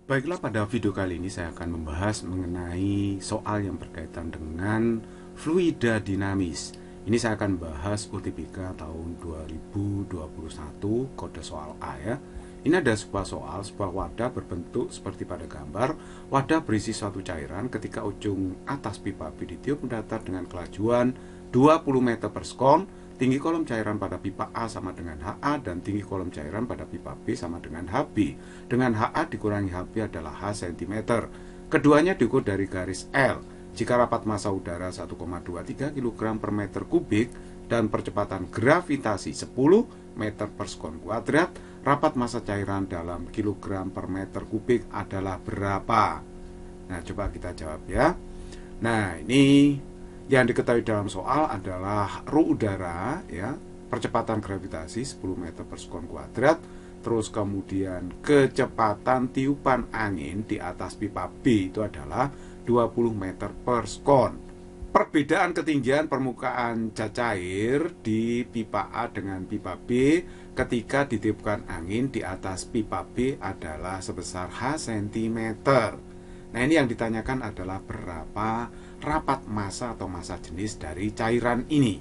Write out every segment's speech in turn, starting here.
Baiklah, pada video kali ini saya akan membahas mengenai soal yang berkaitan dengan fluida dinamis. Ini saya akan bahas UTBK tahun 2021, kode soal A ya. Ini ada sebuah wadah berbentuk seperti pada gambar. Wadah berisi suatu cairan ketika ujung atas pipa B ditiup mendatar dengan kelajuan 20 meter per sekon. Tinggi kolom cairan pada pipa A sama dengan HA dan tinggi kolom cairan pada pipa B sama dengan HB. Dengan HA dikurangi HB adalah H cm. Keduanya diukur dari garis L. Jika rapat massa udara 1,23 kg per meter kubik dan percepatan gravitasi 10 meter per sekon kuadrat, rapat massa cairan dalam kilogram per meter kubik adalah berapa? Nah, coba kita jawab ya. Nah, ini yang diketahui dalam soal adalah ru udara ya, percepatan gravitasi 10 meter per sekon kuadrat, terus kemudian kecepatan tiupan angin di atas pipa B itu adalah 20 meter per sekon. Perbedaan ketinggian permukaan cat cair di pipa A dengan pipa B ketika ditiupkan angin di atas pipa B adalah sebesar H cm. Nah, ini yang ditanyakan adalah berapa rapat massa atau massa jenis dari cairan ini.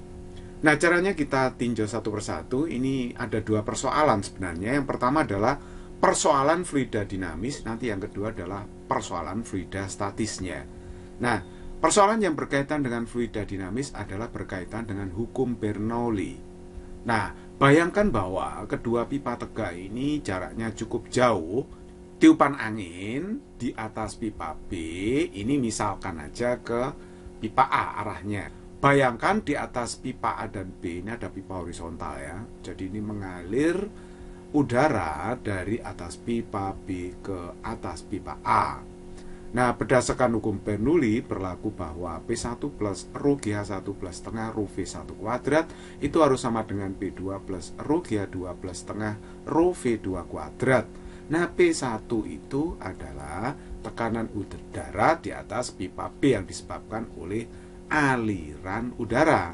Nah, caranya kita tinjau satu persatu. Ini ada dua persoalan sebenarnya. Yang pertama adalah persoalan fluida dinamis, nanti yang kedua adalah persoalan fluida statisnya. Nah, persoalan yang berkaitan dengan fluida dinamis adalah berkaitan dengan hukum Bernoulli. Nah, bayangkan bahwa kedua pipa tegak ini jaraknya cukup jauh. Tiupan angin di atas pipa B ini misalkan aja ke pipa A arahnya. Bayangkan di atas pipa A dan B ini ada pipa horizontal ya. Jadi ini mengalir udara dari atas pipa B ke atas pipa A. Nah, berdasarkan hukum Bernoulli berlaku bahwa P1 plus rho GH1 plus setengah rho V1 kuadrat itu harus sama dengan P2 plus rho GH2 plus setengah rho V2 kuadrat. Nah, P1 itu adalah tekanan udara di atas pipa B yang disebabkan oleh aliran udara.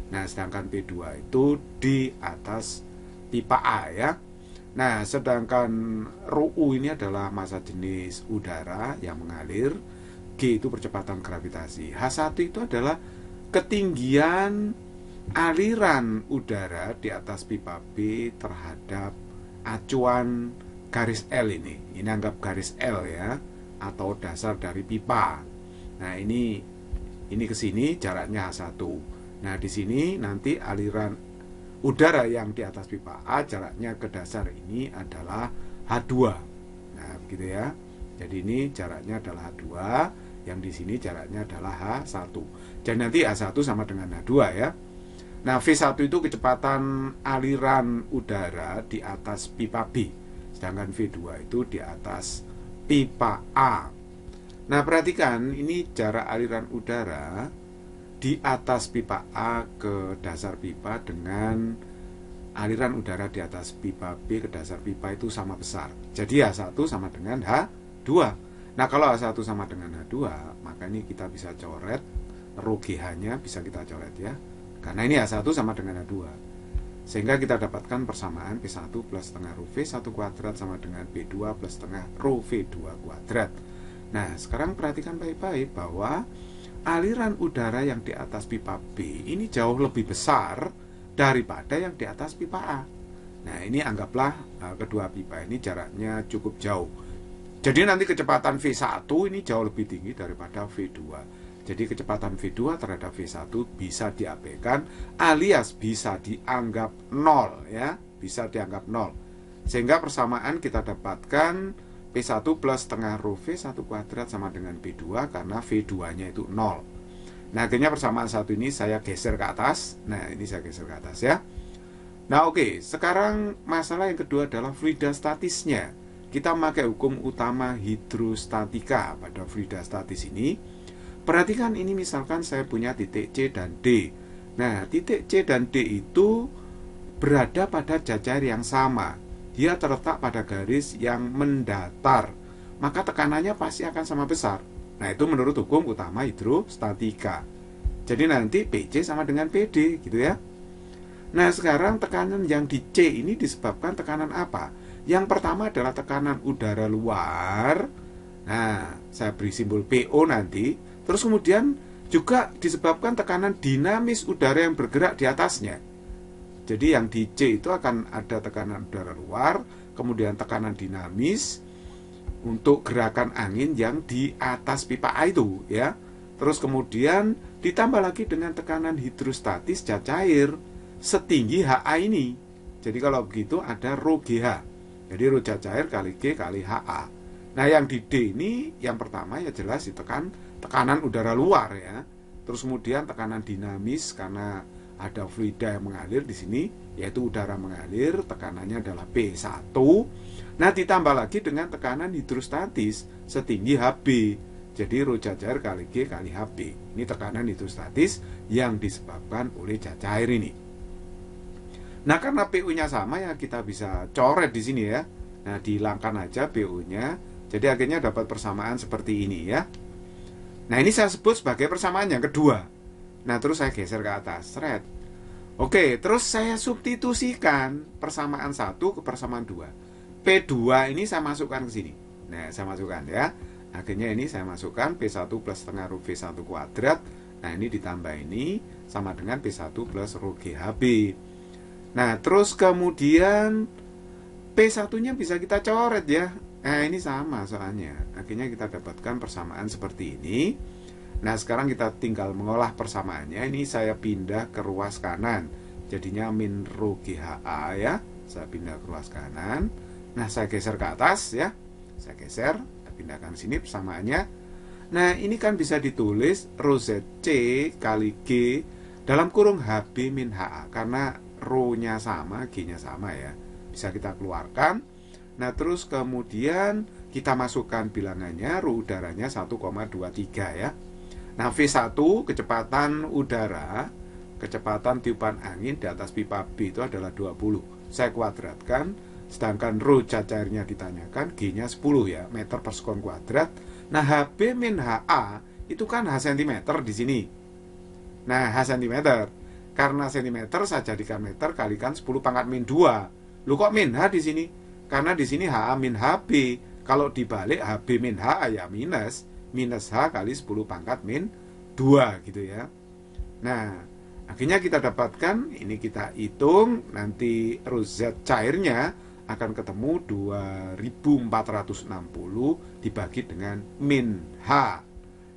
Nah, sedangkan P2 itu di atas pipa A ya. Nah, sedangkan rho U ini adalah massa jenis udara yang mengalir. G itu percepatan gravitasi. H1 itu adalah ketinggian aliran udara di atas pipa B terhadap acuan garis L ini anggap garis L ya, atau dasar dari pipa. Nah, ini ke sini jaraknya H1. Nah, di sini nanti aliran udara yang di atas pipa A jaraknya ke dasar ini adalah H2. Nah, begitu ya. Jadi ini jaraknya adalah H2, yang di sini jaraknya adalah H1. Dan nanti H1 sama dengan H2 ya. Nah, V1 itu kecepatan aliran udara di atas pipa B. Sedangkan V2 itu di atas pipa A. Nah, perhatikan ini jarak aliran udara di atas pipa A ke dasar pipa dengan aliran udara di atas pipa B ke dasar pipa itu sama besar. Jadi H1 sama dengan H2. Nah, kalau H1 sama dengan H2, maka ini kita bisa coret rho GH-nya bisa kita coret ya. Karena ini H1 sama dengan H2. Sehingga kita dapatkan persamaan P1 plus setengah rho V1 kuadrat sama dengan P2 plus setengah rho V2 kuadrat. Nah, sekarang perhatikan baik-baik bahwa aliran udara yang di atas pipa B ini jauh lebih besar daripada yang di atas pipa A. Nah, ini anggaplah kedua pipa ini jaraknya cukup jauh. Jadi nanti kecepatan V1 ini jauh lebih tinggi daripada V2. Jadi kecepatan V2 terhadap V1 bisa diabaikan alias bisa dianggap nol ya, bisa dianggap nol. Sehingga persamaan kita dapatkan P1 plus setengah rho V1 kuadrat sama dengan P2 karena V2-nya itu nol. Nah, akhirnya persamaan satu ini saya geser ke atas. Nah, ini saya geser ke atas ya. Nah, oke, sekarang masalah yang kedua adalah fluida statisnya. Kita memakai hukum utama hidrostatika pada fluida statis ini. Perhatikan ini misalkan saya punya titik C dan D. Nah, titik C dan D itu berada pada jajar yang sama. Dia terletak pada garis yang mendatar. Maka tekanannya pasti akan sama besar. Nah, itu menurut hukum utama hidrostatika. Jadi nanti PC sama dengan PD gitu ya. Nah, sekarang tekanan yang di C ini disebabkan tekanan apa? Yang pertama adalah tekanan udara luar. Nah, saya beri simbol PO nanti. Terus kemudian juga disebabkan tekanan dinamis udara yang bergerak di atasnya. Jadi yang di C itu akan ada tekanan udara luar, kemudian tekanan dinamis untuk gerakan angin yang di atas pipa A itu, ya. Terus kemudian ditambah lagi dengan tekanan hidrostatis zat cair setinggi HA ini. Jadi kalau begitu ada rho GH. Jadi rho zat cair kali G kali HA. Nah, yang di D ini yang pertama ya jelas tekanan udara luar, ya. Terus kemudian tekanan dinamis karena ada fluida yang mengalir di sini, yaitu udara mengalir, tekanannya adalah P1. Nah, ditambah lagi dengan tekanan hidrostatis setinggi HB. Jadi rho zat cair kali G kali HB. Ini tekanan hidrostatis yang disebabkan oleh zat cair ini. Nah, karena PU-nya sama ya kita bisa coret di sini ya. Nah, dihilangkan aja PU-nya. Jadi akhirnya dapat persamaan seperti ini ya. Nah, ini saya sebut sebagai persamaan yang kedua. Nah, terus saya geser ke atas, thread. Oke, terus saya substitusikan persamaan 1 ke persamaan 2. P2 ini saya masukkan ke sini. Nah, saya masukkan ya. Akhirnya ini saya masukkan P1 plus setengah rho V1 kuadrat. Nah, ini ditambah ini sama dengan P1 plus rho GHB. Nah, terus kemudian P1-nya bisa kita coret ya. Nah, ini sama soalnya. Akhirnya kita dapatkan persamaan seperti ini. Nah, sekarang kita tinggal mengolah persamaannya. Ini saya pindah ke ruas kanan. Jadinya min rho GHA ya. Saya pindah ke ruas kanan. Nah, saya geser ke atas ya. Saya geser, saya pindahkan sini persamaannya. Nah, ini kan bisa ditulis rho ZC kali G dalam kurung HB min HA. Karena rho-nya sama, G-nya sama ya. Bisa kita keluarkan. Nah, terus kemudian kita masukkan bilangannya, rho udaranya 1,23 ya. Nah, V1 kecepatan udara, kecepatan tiupan angin di atas pipa B itu adalah 20. Saya kuadratkan, sedangkan rho zat cairnya ditanyakan, G-nya 10 ya, meter per sekon kuadrat. Nah, HB min HA itu kan H cm di sini. Nah, H cm. Karena cm saya jadikan meter kalikan 10 pangkat min 2. Loh kok min H di sini? Karena di sini HA min HB. Kalau dibalik HB min HA ya minus H kali 10 pangkat min 2 gitu ya. Nah, akhirnya kita dapatkan, ini kita hitung, nanti rho Z cairnya akan ketemu 2460 dibagi dengan min H.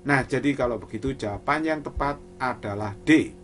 Nah, jadi kalau begitu jawaban yang tepat adalah D.